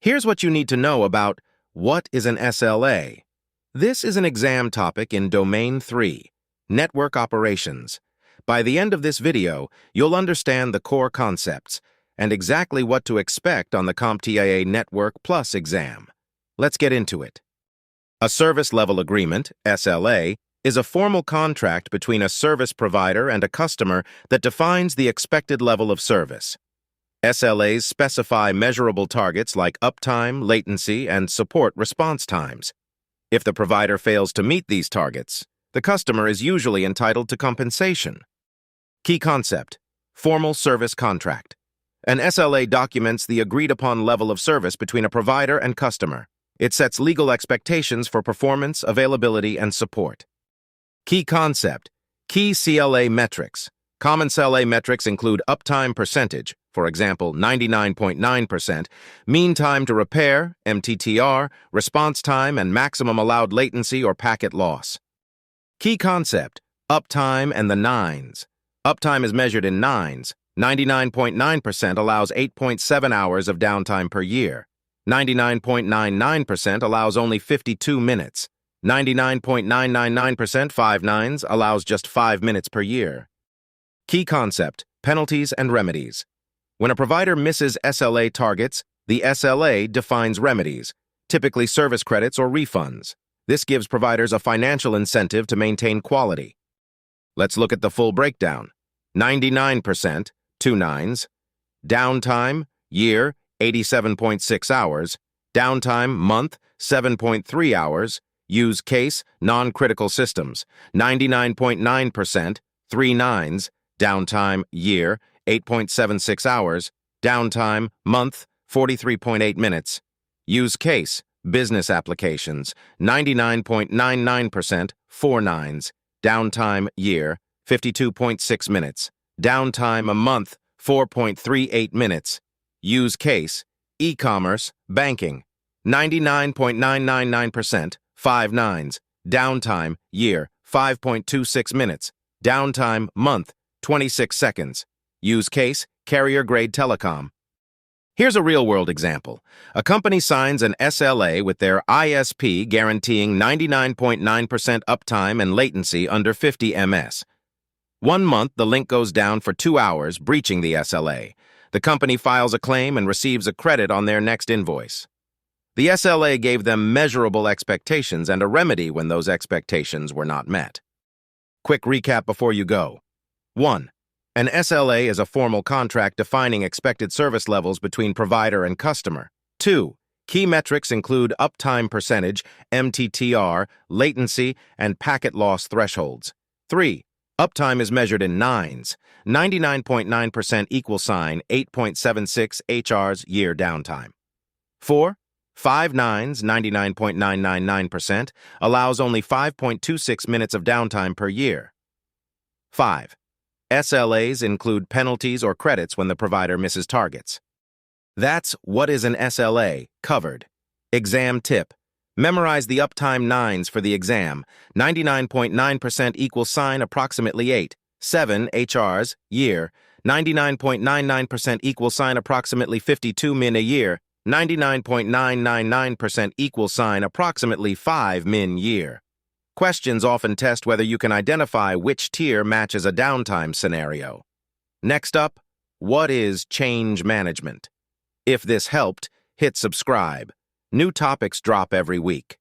Here's what you need to know about what is an SLA. This is an exam topic in Domain 3, Network Operations. By the end of this video, you'll understand the core concepts and exactly what to expect on the CompTIA Network Plus exam. Let's get into it. A Service Level Agreement, SLA, is a formal contract between a service provider and a customer that defines the expected level of service. SLAs specify measurable targets like uptime, latency, and support response times. If the provider fails to meet these targets, the customer is usually entitled to compensation. Key concept: formal service contract. An SLA documents the agreed-upon level of service between a provider and customer. It sets legal expectations for performance, availability, and support. Key concept: key CLA metrics. Common SLA metrics include uptime percentage, for example, 99.9%, mean time to repair, MTTR, response time, and maximum allowed latency or packet loss. Key concept: uptime and the nines. Uptime is measured in nines. 99.9% allows 8.7 hours of downtime per year. 99.99% allows only 52 minutes. 99.999% 5 nines allows just 5 minutes per year. Key concept: penalties and remedies. When a provider misses SLA targets, the SLA defines remedies, typically service credits or refunds. This gives providers a financial incentive to maintain quality. Let's look at the full breakdown. 99%, 2 nines. Downtime, year, 87.6 hours. Downtime, month, 7.3 hours. Use case, non-critical systems, 99.9%, 3 nines. Downtime, year, 8.76 hours. Downtime, month, 43.8 minutes. Use case, business applications, 99.99%, 4 nines. Downtime, year, 52.6 minutes. Downtime, a month, 4.38 minutes. Use case, e-commerce, banking, 99.999%, 5 nines. Downtime, year, 5.26 minutes. Downtime, month, 26 seconds. Use case, carrier-grade telecom. Here's a real-world example. A company signs an SLA with their ISP guaranteeing 99.9% uptime and latency under 50 ms. 1 month, the link goes down for 2 hours, breaching the SLA. The company files a claim and receives a credit on their next invoice. The SLA gave them measurable expectations and a remedy when those expectations were not met. Quick recap before you go. 1. An SLA is a formal contract defining expected service levels between provider and customer. 2. Key metrics include uptime percentage, MTTR, latency, and packet loss thresholds. 3. Uptime is measured in nines. 99.9% equal sign 8.76 HRs year downtime. 4. 5 nines, 99.999%, allows only 5.26 minutes of downtime per year. 5. SLAs include penalties or credits when the provider misses targets. That's what is an SLA covered. Exam tip: memorize the uptime nines for the exam. 99.9% equal sign approximately 8. 7 HRs, year. 99.99% equal sign approximately 52 min a year. 99.999% equal sign approximately 5 min year. Questions often test whether you can identify which tier matches a downtime scenario. Next up, what is change management? If this helped, hit subscribe. New topics drop every week.